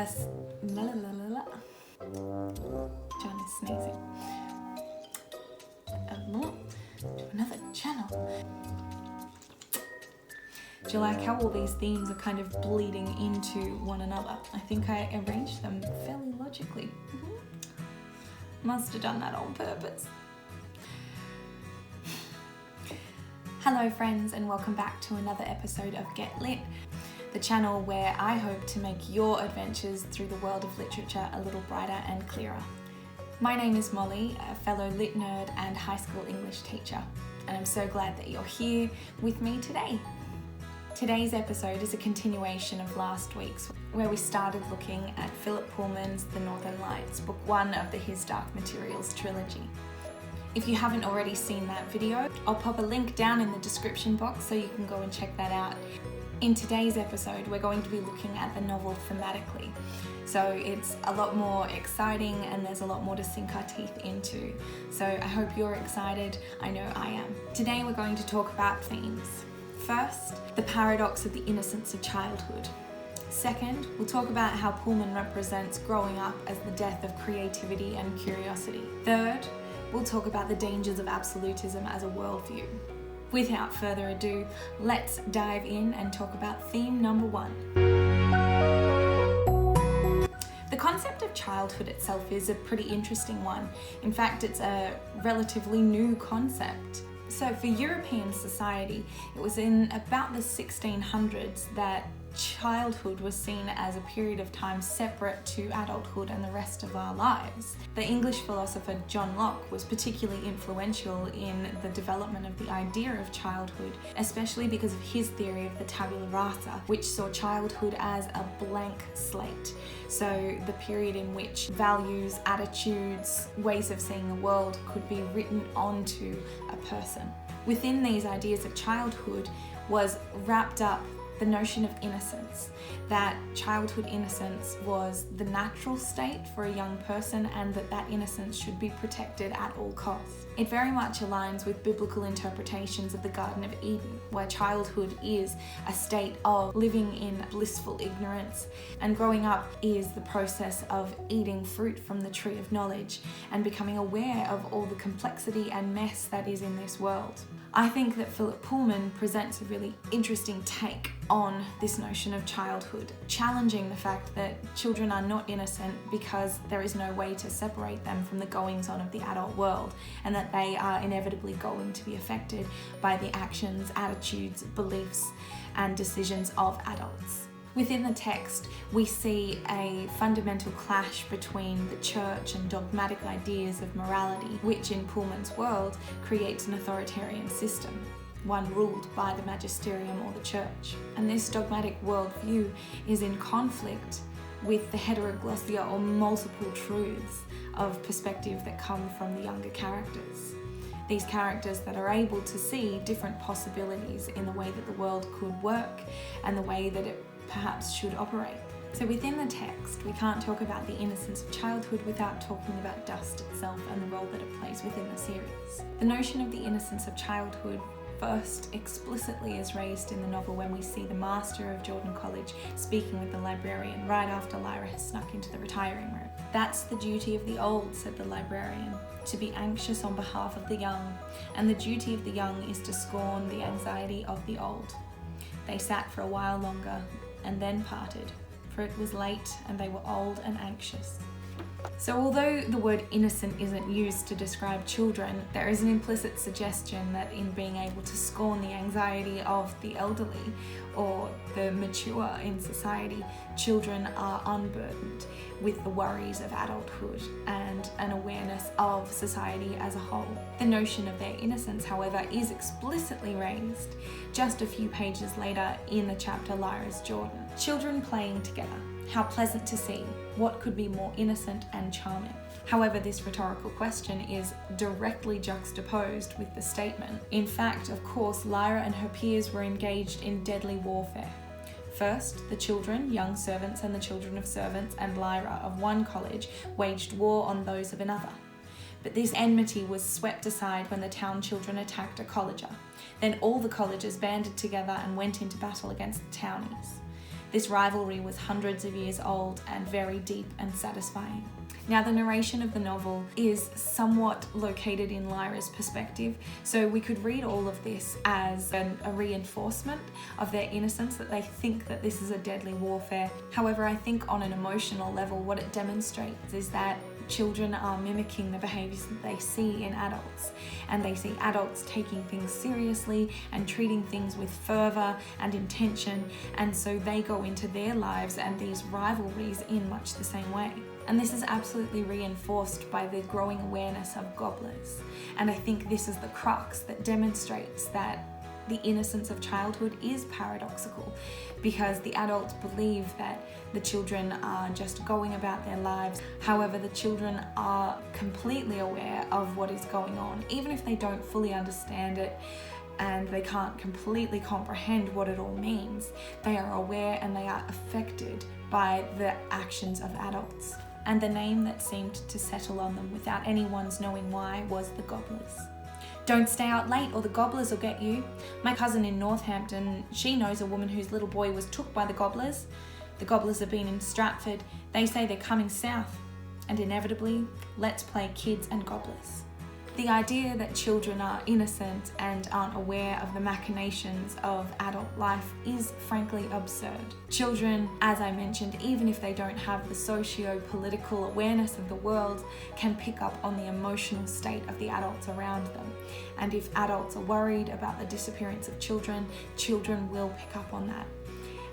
John is sneezing. To another channel. Do you like how all these themes are kind of bleeding into one another? I think I arranged them fairly logically. Must have done that on purpose. Hello friends, and welcome back to another episode of Get Lit, the channel where I hope to make your adventures through the world of literature a little brighter and clearer. My name is Molly, a fellow lit nerd and high school English teacher, and I'm so glad that you're here with me today. Today's episode is a continuation of last week's, where we started looking at Philip Pullman's The Northern Lights, book 1 of the His Dark Materials trilogy. If you haven't already seen that video, I'll pop a link down in the description box so you can go and check that out. In today's episode, we're going to be looking at the novel thematically. So it's a lot more exciting and there's a lot more to sink our teeth into. So I hope you're excited. I know I am. Today we're going to talk about themes. First, the paradox of the innocence of childhood. Second, we'll talk about how Pullman represents growing up as the death of creativity and curiosity. Third, we'll talk about the dangers of absolutism as a worldview. Without further ado, let's dive in and talk about theme number 1. The concept of childhood itself is a pretty interesting one. In fact, it's a relatively new concept. So for European society, it was in about the 1600s that childhood was seen as a period of time separate to adulthood and the rest of our lives. The English philosopher John Locke was particularly influential in the development of the idea of childhood, especially because of his theory of the tabula rasa, which saw childhood as a blank slate. So the period in which values, attitudes, ways of seeing the world could be written onto a person. Within these ideas of childhood was wrapped up the notion of innocence, that childhood innocence was the natural state for a young person and that innocence should be protected at all costs. It very much aligns with biblical interpretations of the Garden of Eden, where childhood is a state of living in blissful ignorance, and growing up is the process of eating fruit from the tree of knowledge and becoming aware of all the complexity and mess that is in this world. I think that Philip Pullman presents a really interesting take on this notion of childhood, challenging the fact that children are not innocent because there is no way to separate them from the goings-on of the adult world, and that they are inevitably going to be affected by the actions, attitudes, beliefs, and decisions of adults. Within the text, we see a fundamental clash between the church and dogmatic ideas of morality, which in Pullman's world creates an authoritarian system, one ruled by the magisterium or the church. And this dogmatic worldview is in conflict with the heteroglossia or multiple truths of perspective that come from the younger characters. These characters that are able to see different possibilities in the way that the world could work and the way that it perhaps should operate. So within the text, we can't talk about the innocence of childhood without talking about dust itself and the role that it plays within the series. The notion of the innocence of childhood first explicitly is raised in the novel when we see the master of Jordan College speaking with the librarian right after Lyra has snuck into the retiring room. "That's the duty of the old," said the librarian, "to be anxious on behalf of the young, and the duty of the young is to scorn the anxiety of the old." They sat for a while longer and then parted, for it was late and they were old and anxious. So although the word innocent isn't used to describe children, there is an implicit suggestion that in being able to scorn the anxiety of the elderly or the mature in society, children are unburdened with the worries of adulthood and an awareness of society as a whole. The notion of their innocence, however, is explicitly raised just a few pages later in the chapter Lyra's Jordan. Children playing together. How pleasant to see. What could be more innocent and charming? However, this rhetorical question is directly juxtaposed with the statement. In fact, of course, Lyra and her peers were engaged in deadly warfare. First, the children, young servants, and the children of servants and Lyra of one college waged war on those of another. But this enmity was swept aside when the town children attacked a colleger. Then all the collegers banded together and went into battle against the townies. This rivalry was hundreds of years old and very deep and satisfying. Now, the narration of the novel is somewhat located in Lyra's perspective, so we could read all of this as a reinforcement of their innocence, that they think that this is a deadly warfare. However, I think on an emotional level, what it demonstrates is that children are mimicking the behaviours that they see in adults, and they see adults taking things seriously and treating things with fervour and intention, and so they go into their lives and these rivalries in much the same way. And this is absolutely reinforced by the growing awareness of gobblers. And I think this is the crux that demonstrates that the innocence of childhood is paradoxical, because the adults believe that the children are just going about their lives. However, the children are completely aware of what is going on, even if they don't fully understand it and they can't completely comprehend what it all means. They are aware and they are affected by the actions of adults. And the name that seemed to settle on them without anyone's knowing why was the Gobblers. Don't stay out late or the Gobblers will get you. My cousin in Northampton, she knows a woman whose little boy was took by the Gobblers. The Gobblers have been in Stratford. They say they're coming south. And inevitably, let's play kids and Gobblers. The idea that children are innocent and aren't aware of the machinations of adult life is frankly absurd. Children, as I mentioned, even if they don't have the socio-political awareness of the world, can pick up on the emotional state of the adults around them. And if adults are worried about the disappearance of children, children will pick up on that.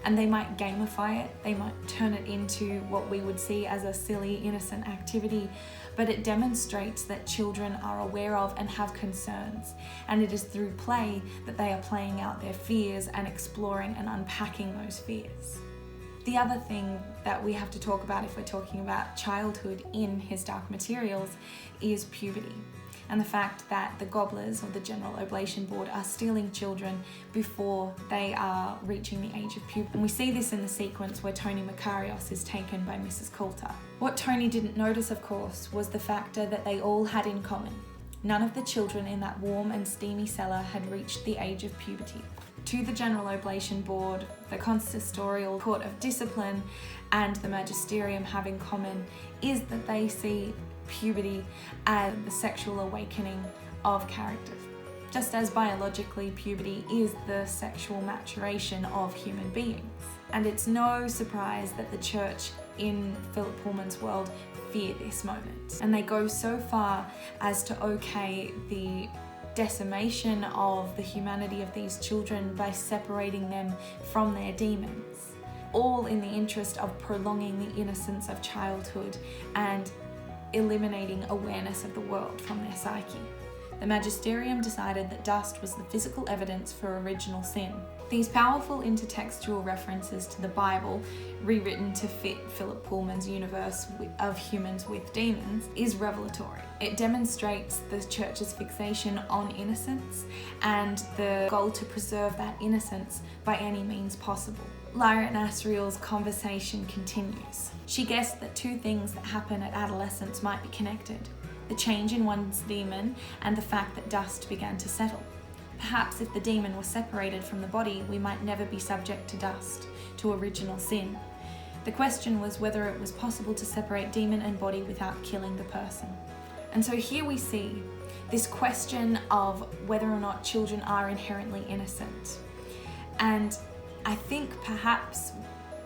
And they might gamify it, they might turn it into what we would see as a silly, innocent activity, but it demonstrates that children are aware of and have concerns, and it is through play that they are playing out their fears and exploring and unpacking those fears. The other thing that we have to talk about if we're talking about childhood in His Dark Materials is puberty, and the fact that the Gobblers, or the General Oblation Board, are stealing children before they are reaching the age of puberty. And we see this in the sequence where Tony Makarios is taken by Mrs. Coulter. What Tony didn't notice, of course, was the factor that they all had in common. None of the children in that warm and steamy cellar had reached the age of puberty. To the General Oblation Board, the Consistorial Court of Discipline, and the Magisterium have in common is that they see puberty as the sexual awakening of character. Just as biologically puberty is the sexual maturation of human beings. And it's no surprise that the church in Philip Pullman's world fear this moment. And they go so far as to okay the decimation of the humanity of these children by separating them from their demons, all in the interest of prolonging the innocence of childhood and eliminating awareness of the world from their psyche. The Magisterium decided that dust was the physical evidence for original sin. These powerful intertextual references to the Bible, rewritten to fit Philip Pullman's universe of humans with demons, is revelatory. It demonstrates the church's fixation on innocence and the goal to preserve that innocence by any means possible. Lyra and Asriel's conversation continues. She guessed that two things that happen at adolescence might be connected: the change in one's demon and the fact that dust began to settle. Perhaps if the demon was separated from the body, we might never be subject to dust, to original sin. The question was whether it was possible to separate demon and body without killing the person. And so here we see this question of whether or not children are inherently innocent. And I think perhaps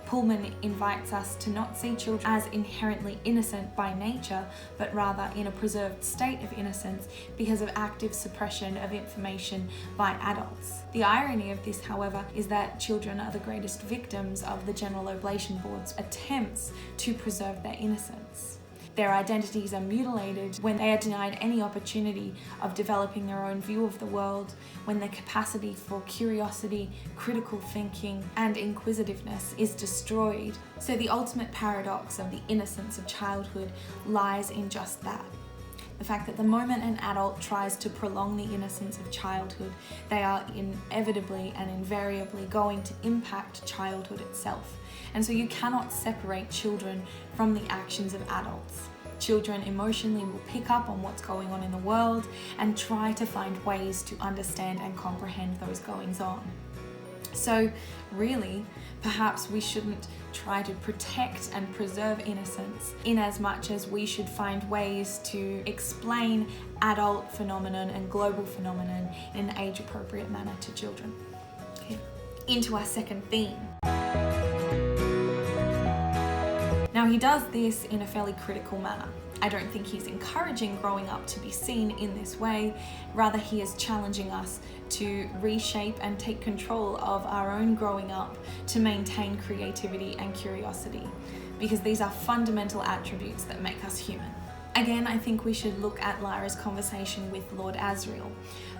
Pullman invites us to not see children as inherently innocent by nature, but rather in a preserved state of innocence because of active suppression of information by adults. The irony of this, however, is that children are the greatest victims of the General Oblation Board's attempts to preserve their innocence. Their identities are mutilated when they are denied any opportunity of developing their own view of the world, when their capacity for curiosity, critical thinking, and inquisitiveness is destroyed. So the ultimate paradox of the innocence of childhood lies in just that. The fact that the moment an adult tries to prolong the innocence of childhood, they are inevitably and invariably going to impact childhood itself. And so you cannot separate children from the actions of adults. Children emotionally will pick up on what's going on in the world and try to find ways to understand and comprehend those goings on. So really, perhaps we shouldn't try to protect and preserve innocence in as much as we should find ways to explain adult phenomenon and global phenomenon in an age-appropriate manner to children. Okay. Into our second theme. Now, he does this in a fairly critical manner. I don't think he's encouraging growing up to be seen in this way. Rather, he is challenging us to reshape and take control of our own growing up to maintain creativity and curiosity, because these are fundamental attributes that make us human. Again, I think we should look at Lyra's conversation with Lord Asriel,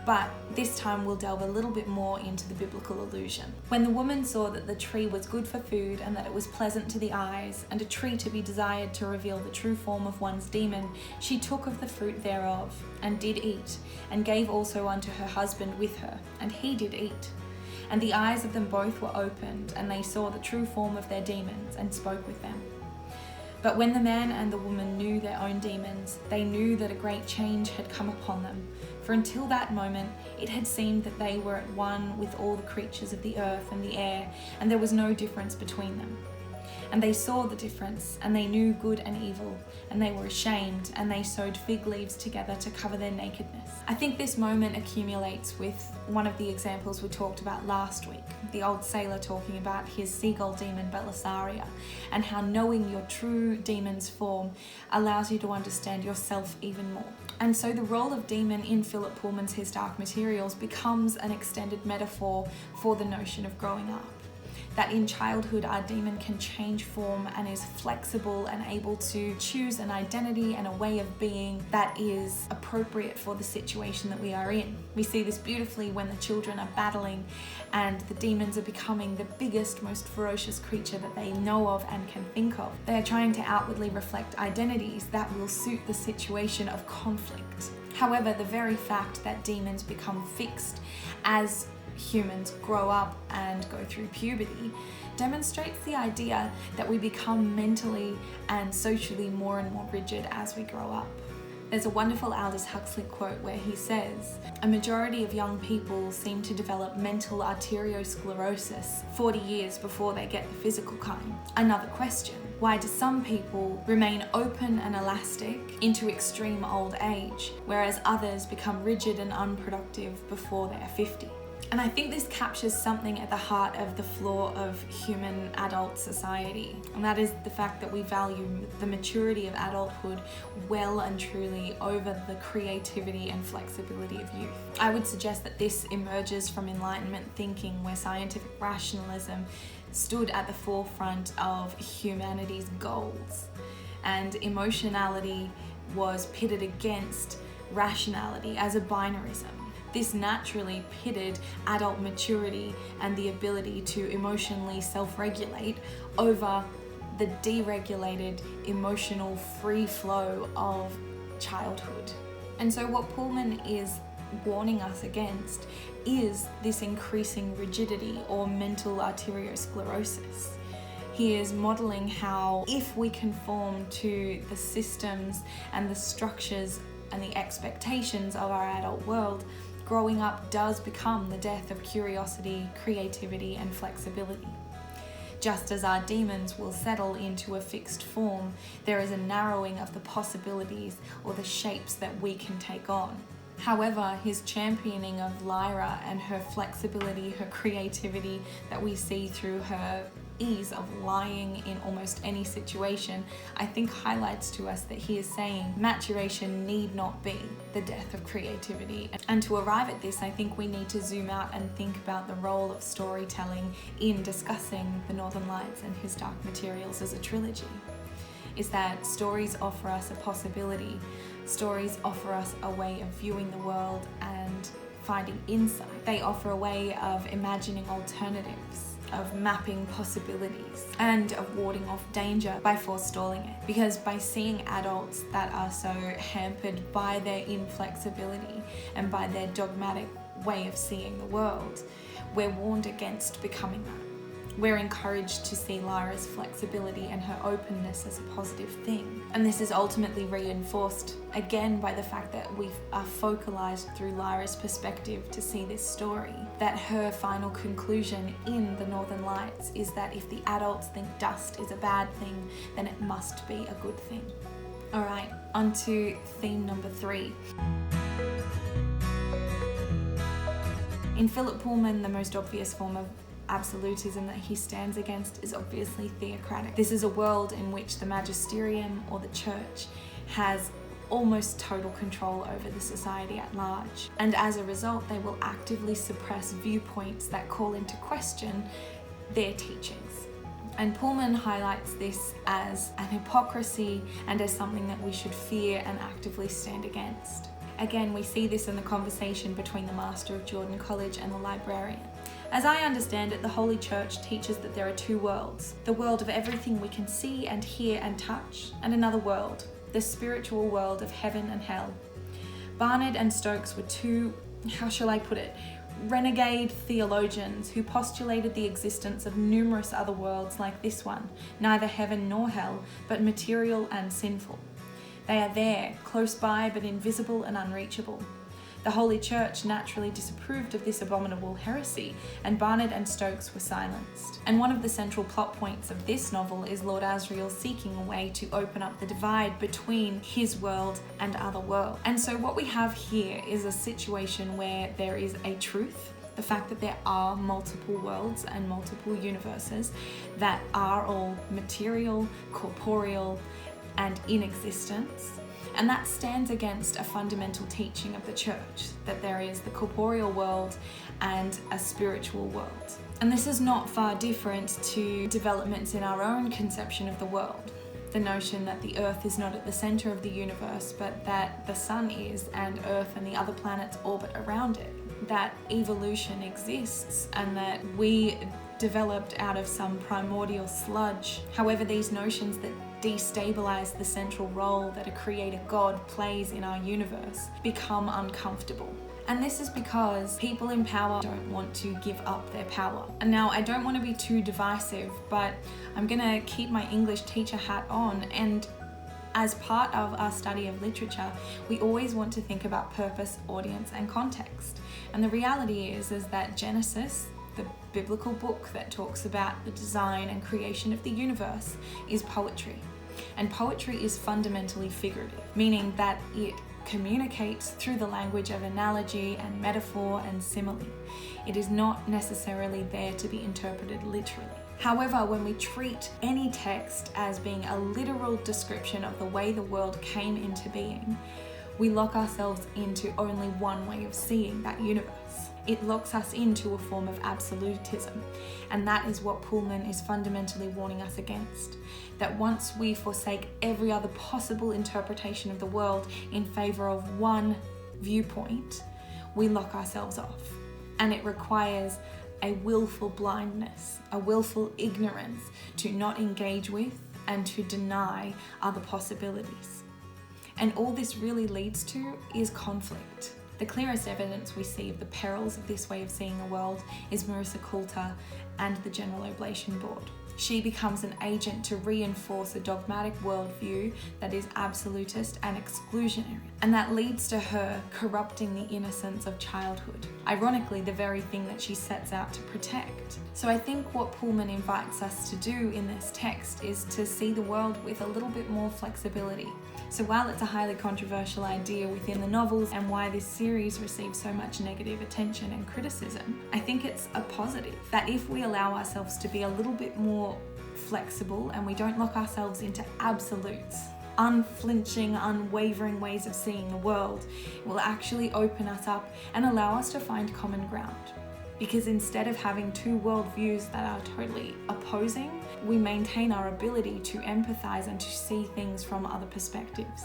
but this time we'll delve a little bit more into the biblical allusion. When the woman saw that the tree was good for food and that it was pleasant to the eyes, and a tree to be desired to reveal the true form of one's demon, she took of the fruit thereof, and did eat, and gave also unto her husband with her, and he did eat. And the eyes of them both were opened, and they saw the true form of their demons, and spoke with them. But when the man and the woman knew their own demons, they knew that a great change had come upon them. For until that moment, it had seemed that they were at one with all the creatures of the earth and the air, and there was no difference between them. And they saw the difference, and they knew good and evil, and they were ashamed, and they sewed fig leaves together to cover their nakedness. I think this moment accumulates with one of the examples we talked about last week, the old sailor talking about his seagull demon Belisarius, and how knowing your true demon's form allows you to understand yourself even more. And so the role of demon in Philip Pullman's His Dark Materials becomes an extended metaphor for the notion of growing up. That in childhood our demon can change form and is flexible and able to choose an identity and a way of being that is appropriate for the situation that we are in. We see this beautifully when the children are battling and the demons are becoming the biggest, most ferocious creature that they know of and can think of. They are trying to outwardly reflect identities that will suit the situation of conflict. However, the very fact that demons become fixed as humans grow up and go through puberty demonstrates the idea that we become mentally and socially more and more rigid as we grow up. There's a wonderful Aldous Huxley quote where he says, "A majority of young people seem to develop mental arteriosclerosis 40 years before they get the physical kind." Another question, why do some people remain open and elastic into extreme old age, whereas others become rigid and unproductive before they are 50? And I think this captures something at the heart of the flaw of human adult society, and that is the fact that we value the maturity of adulthood well and truly over the creativity and flexibility of youth. I would suggest that this emerges from Enlightenment thinking, where scientific rationalism stood at the forefront of humanity's goals, and emotionality was pitted against rationality as a binarism. This naturally pitted adult maturity and the ability to emotionally self-regulate over the deregulated emotional free flow of childhood. And so what Pullman is warning us against is this increasing rigidity or mental arteriosclerosis. He is modeling how if we conform to the systems and the structures and the expectations of our adult world, growing up does become the death of curiosity, creativity, and flexibility. Just as our demons will settle into a fixed form, there is a narrowing of the possibilities or the shapes that we can take on. However, his championing of Lyra and her flexibility, her creativity that we see through her ease of lying in almost any situation, I think highlights to us that he is saying maturation need not be the death of creativity. And to arrive at this, I think we need to zoom out and think about the role of storytelling in discussing the Northern Lights and His Dark Materials as a trilogy. Is that stories offer us a possibility, stories offer us a way of viewing the world and finding insight. They offer a way of imagining alternatives, of mapping possibilities, and of warding off danger by forestalling it. Because by seeing adults that are so hampered by their inflexibility and by their dogmatic way of seeing the world, we're warned against becoming that. We're encouraged to see Lyra's flexibility and her openness as a positive thing. And this is ultimately reinforced again by the fact that we are focalized through Lyra's perspective to see this story, that her final conclusion in the Northern Lights is that if the adults think dust is a bad thing, then it must be a good thing. Alright, on to theme number 3. In Philip Pullman, the most obvious form of absolutism that he stands against is obviously theocratic. This is a world in which the magisterium, or the church, has almost total control over the society at large. And as a result, they will actively suppress viewpoints that call into question their teachings. And Pullman highlights this as an hypocrisy and as something that we should fear and actively stand against. Again, we see this in the conversation between the master of Jordan College and the librarian. As I understand it, the Holy Church teaches that there are 2 worlds: the world of everything we can see and hear and touch, and another world, the spiritual world of heaven and hell. Barnard and Stokes were 2, how shall I put it, renegade theologians who postulated the existence of numerous other worlds like this one, neither heaven nor hell, but material and sinful. They are there, close by, but invisible and unreachable. The Holy Church naturally disapproved of this abominable heresy, and Barnard and Stokes were silenced. And one of the central plot points of this novel is Lord Asriel seeking a way to open up the divide between his world and other worlds. And so what we have here is a situation where there is a truth, the fact that there are multiple worlds and multiple universes that are all material, corporeal, and in existence. And that stands against a fundamental teaching of the church, that there is the corporeal world and a spiritual world. And this is not far different to developments in our own conception of the world. The notion that the Earth is not at the center of the universe, but that the sun is, and Earth and the other planets orbit around it. That evolution exists and that we developed out of some primordial sludge. However, these notions that destabilize the central role that a creator God plays in our universe become uncomfortable. And this is because people in power don't want to give up their power. And now, I don't want to be too divisive, but I'm gonna keep my English teacher hat on, and as part of our study of literature, we always want to think about purpose, audience, and context. And the reality is that Genesis, the biblical book that talks about the design and creation of the universe, is poetry. And poetry is fundamentally figurative, meaning that it communicates through the language of analogy and metaphor and simile. It is not necessarily there to be interpreted literally. However, when we treat any text as being a literal description of the way the world came into being, we lock ourselves into only one way of seeing that universe. It locks us into a form of absolutism, and that is what Pullman is fundamentally warning us against. That once we forsake every other possible interpretation of the world in favor of one viewpoint, we lock ourselves off. And it requires a willful blindness, a willful ignorance to not engage with and to deny other possibilities. And all this really leads to is conflict. The clearest evidence we see of the perils of this way of seeing the world is Marissa Coulter and the General Oblation Board. She becomes an agent to reinforce a dogmatic worldview that is absolutist and exclusionary, and that leads to her corrupting the innocence of childhood. Ironically, the very thing that she sets out to protect. So I think what Pullman invites us to do in this text is to see the world with a little bit more flexibility. So while it's a highly controversial idea within the novels and why this series receives so much negative attention and criticism, I think it's a positive that if we allow ourselves to be a little bit more flexible and we don't lock ourselves into absolutes, unflinching, unwavering ways of seeing the world, it will actually open us up and allow us to find common ground. Because instead of having 2 worldviews that are totally opposing, we maintain our ability to empathize and to see things from other perspectives.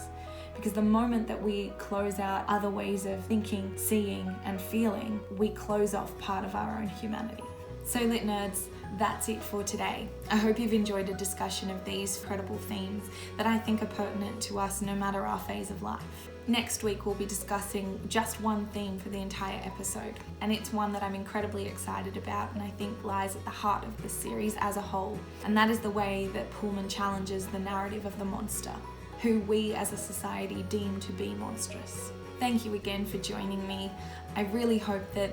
Because the moment that we close out other ways of thinking, seeing, and feeling, we close off part of our own humanity. So lit nerds, that's it for today. I hope you've enjoyed a discussion of these credible themes that I think are pertinent to us no matter our phase of life. Next week we'll be discussing just one theme for the entire episode, and it's one that I'm incredibly excited about and I think lies at the heart of this series as a whole, and that is the way that Pullman challenges the narrative of the monster, who we as a society deem to be monstrous. Thank you again for joining me. I really hope that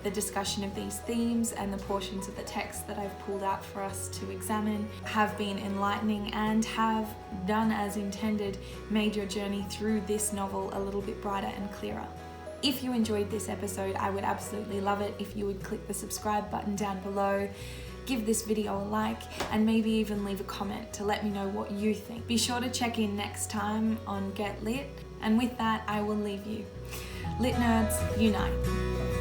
the discussion of these themes and the portions of the text that I've pulled out for us to examine have been enlightening and have, done as intended, made your journey through this novel a little bit brighter and clearer. If you enjoyed this episode, I would absolutely love it if you would click the subscribe button down below, give this video a like, and maybe even leave a comment to let me know what you think. Be sure to check in next time on Get Lit, and with that I will leave you. Lit nerds, unite.